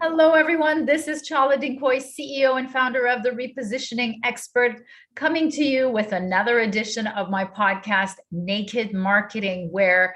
Hello, everyone. This is Chala Dinkoy, CEO and founder of The Repositioning Expert, coming to you with another edition of my podcast, Naked Marketing, where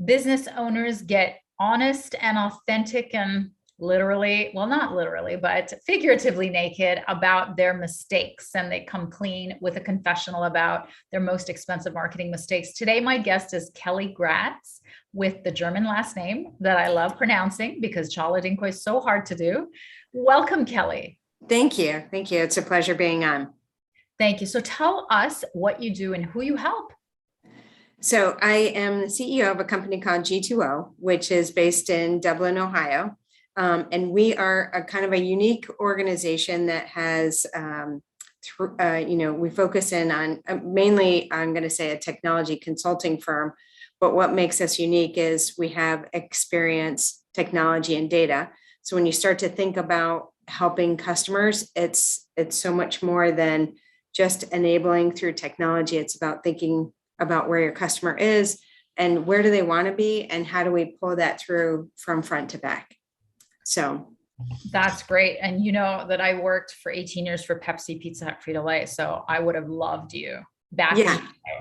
business owners get honest and authentic and literally, well, not literally, but figuratively naked about their mistakes. And they come clean with a confessional about their most expensive marketing mistakes. Today, my guest is Kelly Gratz with the German last name that I love pronouncing because Chala Dinkoy is so hard to do. Welcome, Kelly. Thank you. Thank you. It's a pleasure being on. Thank you. So tell us what you do and who you help. So I am the CEO of a company called G2O, which is based in Dublin, Ohio. And we are a kind of a unique organization that has, we focus in on mainly, I'm going to say, a technology consulting firm. But what makes us unique is we have experience, technology, and data. So when you start to think about helping customers, it's so much more than just enabling through technology. It's about thinking about where your customer is and where do they want to be and how do we pull that through from front to back. So that's great. And you know that I worked for 18 years for Pepsi, Pizza Hut, Frito-Lay. So I would have loved you back. Yeah.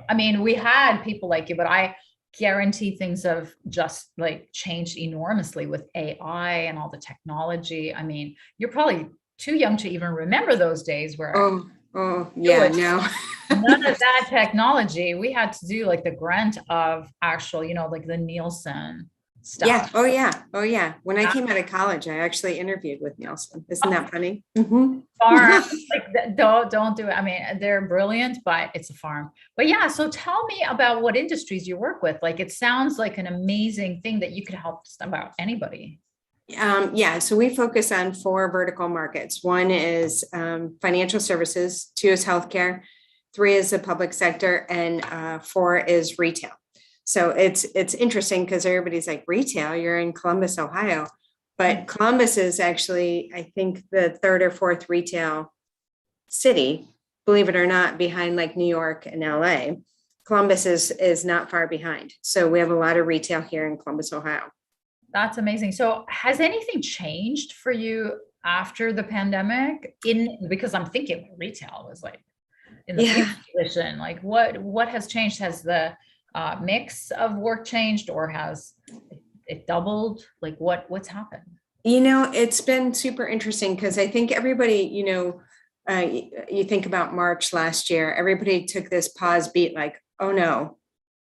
I mean, we had people like you, but I guarantee things have just like changed enormously with AI and all the technology. I mean, you're probably too young to even remember those days where yeah, no. None of that technology. We had to do like the grunt of actual, like the Nielsen stuff. Yeah. Oh yeah. When I came out of college, I actually interviewed with Nielsen. Isn't that funny? Mm-hmm. Farm, like, don't do it. I mean, they're brilliant, but it's a farm. But yeah, so tell me about what industries you work with. Like, it sounds like an amazing thing that you could help just about anybody. So we focus on 4 vertical markets. One is financial services, 2 is healthcare, 3 is the public sector, and 4 is retail. So it's interesting because everybody's like, retail, you're in Columbus, Ohio. But Columbus is actually, I think, the 3rd or 4th retail city, believe it or not, behind like New York and LA. Columbus is not far behind. So we have a lot of retail here in Columbus, Ohio. That's amazing. So has anything changed for you after the pandemic? Because I'm thinking retail was like in the position. Like what has changed? Has the mix of work changed, or has it doubled? Like what's happened? It's been super interesting because I think everybody, you think about March last year, everybody took this pause beat like, oh no,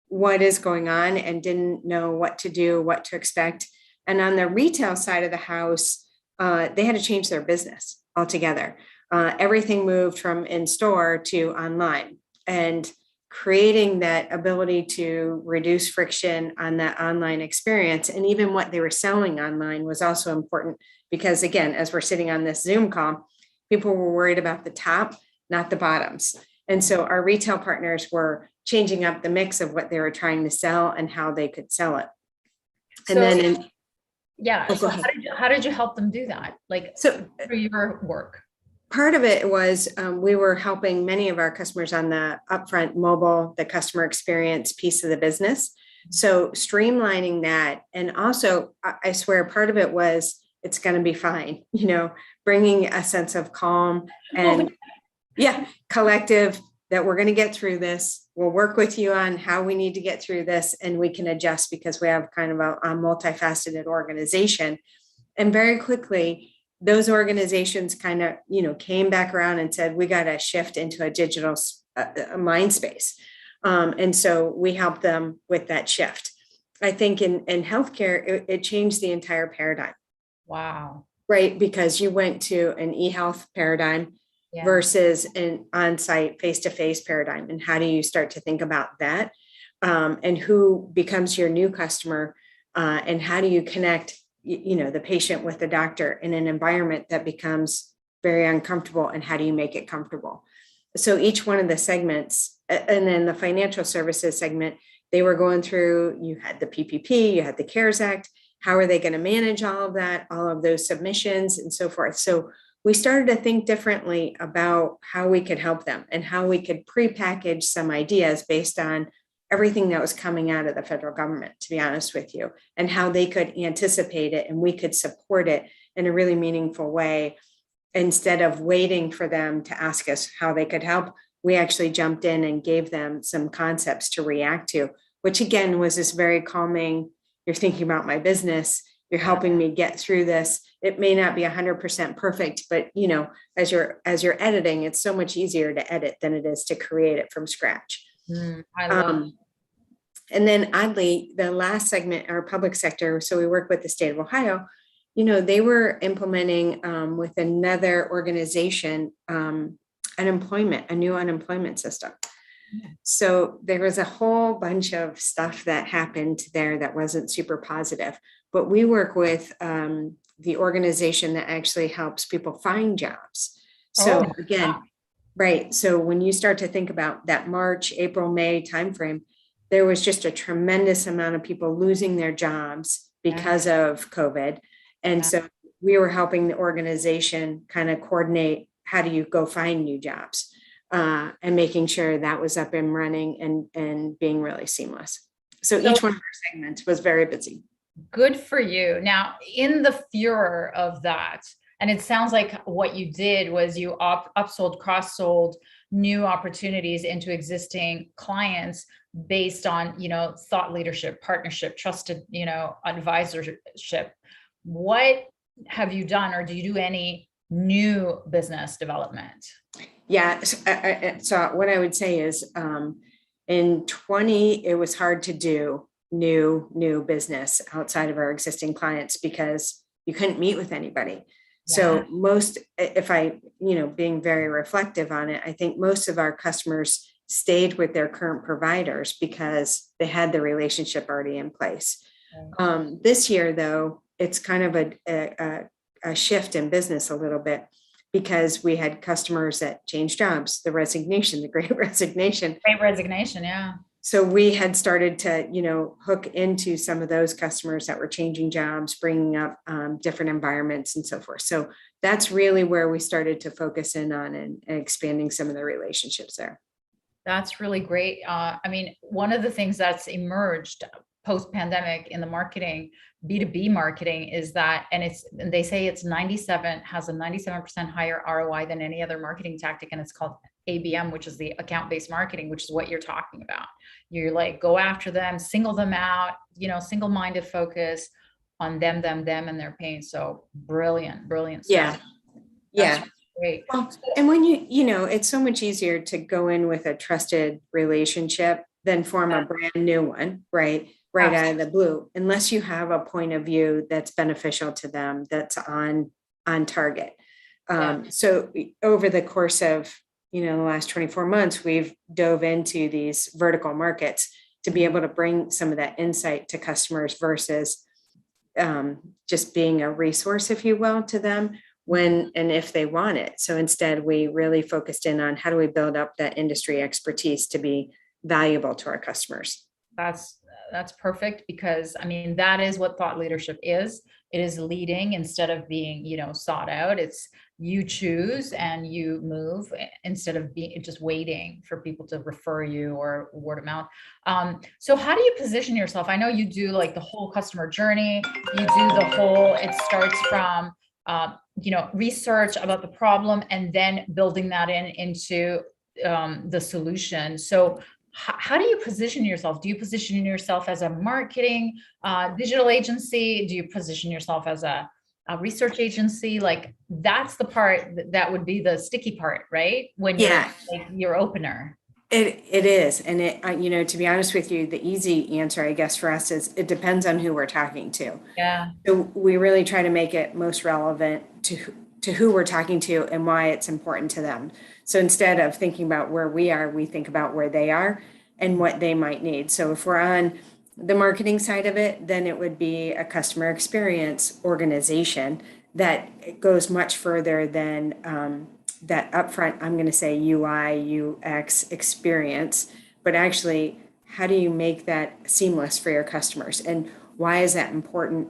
what is going on, and didn't know what to do, what to expect. And on the retail side of the house, they had to change their business altogether. Everything moved from in-store to online, and creating that ability to reduce friction on that online experience. And even what they were selling online was also important because, again, as we're sitting on this Zoom call, people were worried about the top, not the bottoms. And so our retail partners were changing up the mix of what they were trying to sell and how they could sell it. And how did you help them do that? Like, so through your work? Part of it was we were helping many of our customers on the upfront mobile, the customer experience piece of the business. So streamlining that. And also, I swear, part of it was it's going to be fine, bringing a sense of calm and collective that we're going to get through this. We'll work with you on how we need to get through this, and we can adjust because we have kind of a multifaceted organization. And very quickly, those organizations kind of, came back around and said, we got to shift into a digital mind space. And so we helped them with that shift. I think in healthcare, it changed the entire paradigm. Wow. Right. Because you went to an e-health paradigm versus an on-site face-to-face paradigm. And how do you start to think about that? And who becomes your new customer? And how do you connect the patient with the doctor in an environment that becomes very uncomfortable, and how do you make it comfortable? So each one of the segments, and then the financial services segment, they were going through, you had the PPP, you had the CARES Act. How are they going to manage all of that, all of those submissions and so forth? So we started to think differently about how we could help them and how we could pre-package some ideas based on everything that was coming out of the federal government, to be honest with you, and how they could anticipate it and we could support it in a really meaningful way. Instead of waiting for them to ask us how they could help, we actually jumped in and gave them some concepts to react to, which again was this very calming, you're thinking about my business, you're helping me get through this. It may not be 100% perfect, but as you're editing, it's so much easier to edit than it is to create it from scratch. I love And then oddly, the last segment, our public sector, so we work with the state of Ohio, they were implementing with another organization, a new unemployment system. So there was a whole bunch of stuff that happened there that wasn't super positive, but we work with the organization that actually helps people find jobs. So again, right. So when you start to think about that March, April, May timeframe, there was just a tremendous amount of people losing their jobs because of COVID. And so we were helping the organization kind of coordinate, how do you go find new jobs, and making sure that was up and running and being really seamless. So each one of our segments was very busy. Good for you. Now, in the furor of that, and it sounds like what you did was you upsold, cross-sold new opportunities into existing clients based on, thought leadership, partnership, trusted, advisorship. What have you done, or do you do any new business development? Yeah. So what I would say is in 20, it was hard to do new business outside of our existing clients because you couldn't meet with anybody. So most, if I, being very reflective on it, I think most of our customers stayed with their current providers because they had the relationship already in place. This year, though, it's kind of a shift in business a little bit, because we had customers that changed jobs, the great resignation. Great resignation, yeah. So we had started to, hook into some of those customers that were changing jobs, bringing up different environments and so forth. So that's really where we started to focus in on and expanding some of the relationships there. That's really great. One of the things that's emerged post-pandemic in the marketing, B2B marketing, is that, and they say it's has a 97% higher ROI than any other marketing tactic. And it's called ABM, which is the account-based marketing, which is what you're talking about. You're like, go after them, single them out, single-minded focus on them and their pain. So brilliant stuff. Yeah. Great. Well, and when it's so much easier to go in with a trusted relationship than form a brand new one, right out of the blue, unless you have a point of view that's beneficial to them, that's on target. So over the course of, the last 24 months, we've dove into these vertical markets to be able to bring some of that insight to customers versus just being a resource, if you will, to them when and if they want it. So instead, we really focused in on how do we build up that industry expertise to be valuable to our customers. That's perfect, because that is what thought leadership is. It is leading instead of being, sought out. It's you choose and you move instead of being just waiting for people to refer you or word of mouth. So how do you position yourself? I know you do like the whole customer journey. You do it starts from, research about the problem and then building that into the solution. So how do you position yourself? Do you position yourself as a marketing digital agency? Do you position yourself as a research agency? Like, that's the part that would be the sticky part, right? When you're like your opener. It is. And to be honest with you, the easy answer, I guess, for us is it depends on who we're talking to. Yeah. So we really try to make it most relevant to who we're talking to and why it's important to them. So instead of thinking about where we are, we think about where they are and what they might need. So if we're on the marketing side of it, then it would be a customer experience organization that goes much further than that upfront, I'm going to say UI, UX experience, but actually, how do you make that seamless for your customers? And why is that important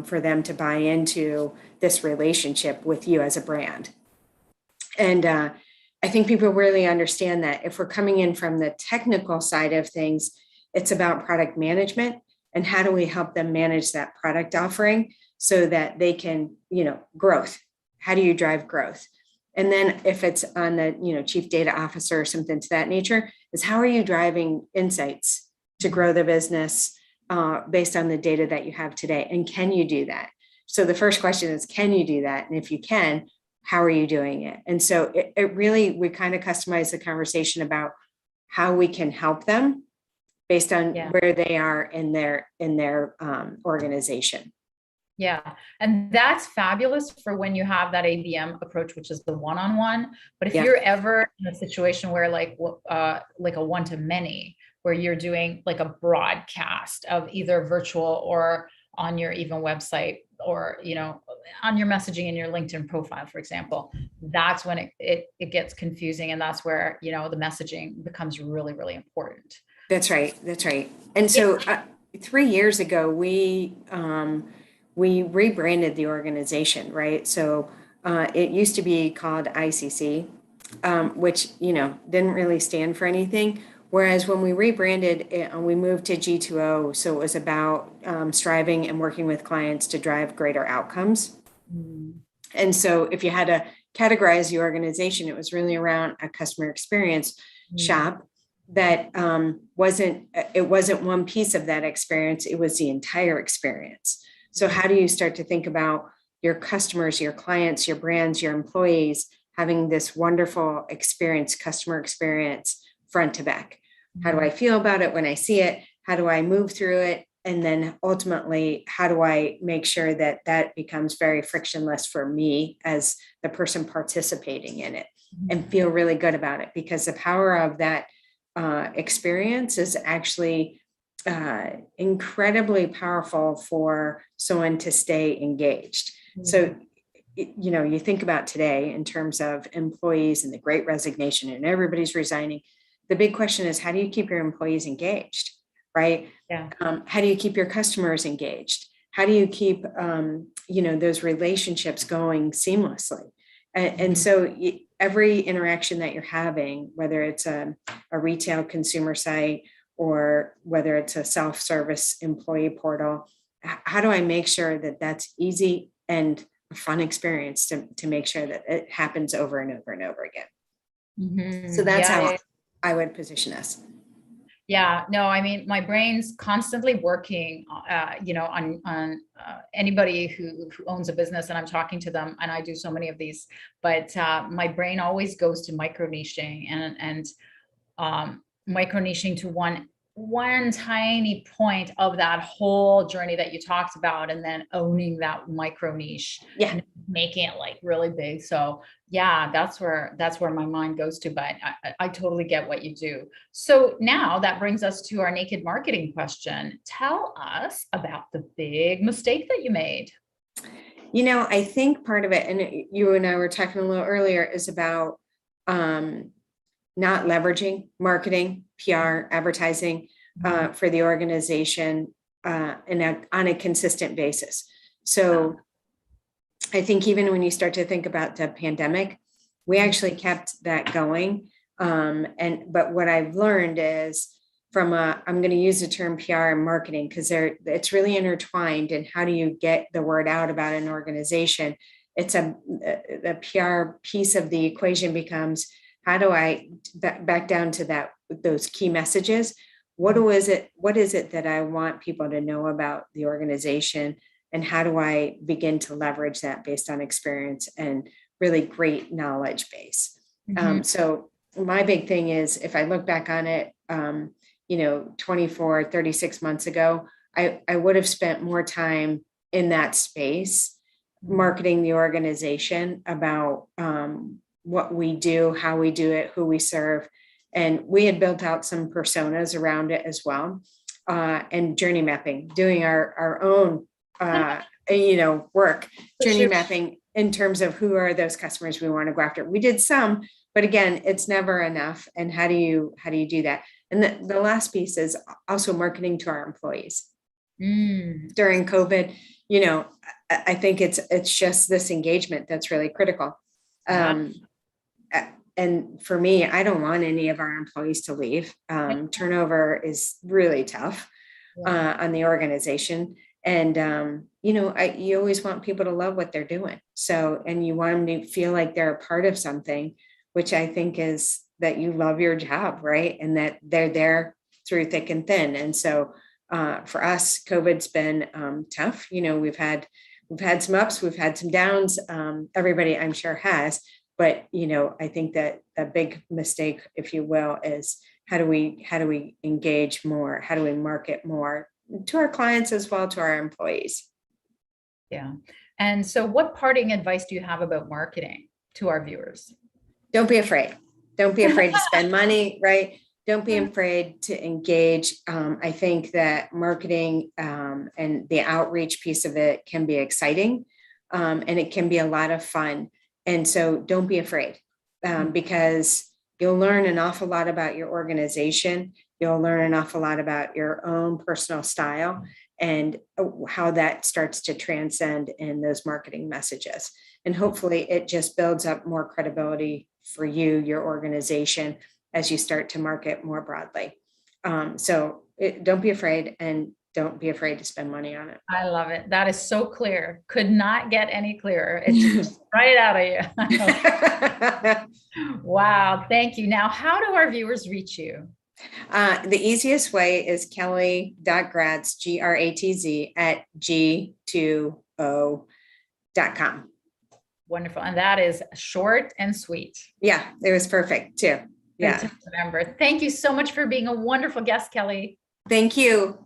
for them to buy into this relationship with you as a brand? And I think people really understand that if we're coming in from the technical side of things, it's about product management and how do we help them manage that product offering so that they can, growth. How do you drive growth? And then if it's on the, chief data officer or something to that nature, is how are you driving insights to grow the business based on the data that you have today? And can you do that? So the first question is, can you do that? And if you can, how are you doing it? And so it really, we kind of customize the conversation about how we can help them based on where they are in their organization. Yeah. And that's fabulous for when you have that ABM approach, which is the one-on-one. But if you're ever in a situation where like a one-to-many, where you're doing like a broadcast of either virtual or on your even website, or, on your messaging in your LinkedIn profile, for example, that's when it gets confusing. And that's where, the messaging becomes really, really important. That's right. And so 3 years ago, we rebranded the organization, right? So it used to be called ICC, which, didn't really stand for anything. Whereas when we rebranded it, we moved to G2O. So it was about striving and working with clients to drive greater outcomes. Mm. And so if you had to categorize the organization, it was really around a customer experience shop that wasn't one piece of that experience. It was the entire experience. So how do you start to think about your customers, your clients, your brands, your employees having this wonderful experience, customer experience front to back? How do I feel about it when I see it? How do I move through it? And then ultimately, how do I make sure that that becomes very frictionless for me as the person participating in it and feel really good about it? Because the power of that experience is actually incredibly powerful for someone to stay engaged. Mm-hmm. So, you think about today in terms of employees and the Great Resignation and everybody's resigning. The big question is, how do you keep your employees engaged, right? Yeah. How do you keep your customers engaged? How do you keep, those relationships going seamlessly? And so every interaction that you're having, whether it's a retail consumer site or whether it's a self-service employee portal, how do I make sure that that's easy and a fun experience to make sure that it happens over and over and over again? Mm-hmm. So that's how I would position us. Yeah, no, I mean, my brain's constantly working, on anybody who owns a business, and I'm talking to them, and I do so many of these, but my brain always goes to micro niching and micro niching to one tiny point of that whole journey that you talked about, and then owning that micro niche and making it like really big. So yeah, that's where my mind goes to, but I totally get what you do. So now that brings us to our naked marketing question. Tell us about the big mistake that you made. I think part of it, and you and I were talking a little earlier, is about not leveraging marketing, PR, advertising for the organization on a consistent basis. So I think even when you start to think about the pandemic, we actually kept that going. But what I've learned is I'm going to use the term PR and marketing because it's really intertwined. And how do you get the word out about an organization? It's the PR piece of the equation becomes, how do I back down to those key messages? What is it that I want people to know about the organization? And how do I begin to leverage that based on experience and really great knowledge base? Mm-hmm. So my big thing is, if I look back on it, 24, 36 months ago, I would have spent more time in that space, marketing the organization about what we do, how we do it, who we serve. And we had built out some personas around it as well. And journey mapping, doing our own, work, journey mapping in terms of who are those customers we want to go after. We did some, but again, it's never enough. And how do you do that? And the last piece is also marketing to our employees. During COVID, I think it's just this engagement that's really critical. And for me, I don't want any of our employees to leave. Turnover is really tough on the organization. And, you always want people to love what they're doing. So, and you want them to feel like they're a part of something, which I think is that you love your job, right? And that they're there through thick and thin. And so for us, COVID's been tough. We've had some ups, we've had some downs. Everybody, I'm sure, has. But I think that a big mistake, if you will, is how do we engage more? How do we market more to our clients as well to our employees? Yeah. And so what parting advice do you have about marketing to our viewers? Don't be afraid. Don't be afraid to spend money, right? Don't be afraid to engage. I think that marketing and the outreach piece of it can be exciting, and it can be a lot of fun. And so don't be afraid, because you'll learn an awful lot about your organization. You'll learn an awful lot about your own personal style and how that starts to transcend in those marketing messages. And hopefully it just builds up more credibility for you, your organization, as you start to market more broadly. Don't be afraid, and don't be afraid to spend money on it. I love it. That is so clear. Could not get any clearer. It's just right out of you. Wow. Thank you. Now, how do our viewers reach you? The easiest way is kelly.gratz, Gratz g2o.com. Wonderful. And that is short and sweet. Yeah, it was perfect too. Yeah. Good to remember. Thank you so much for being a wonderful guest, Kelly. Thank you.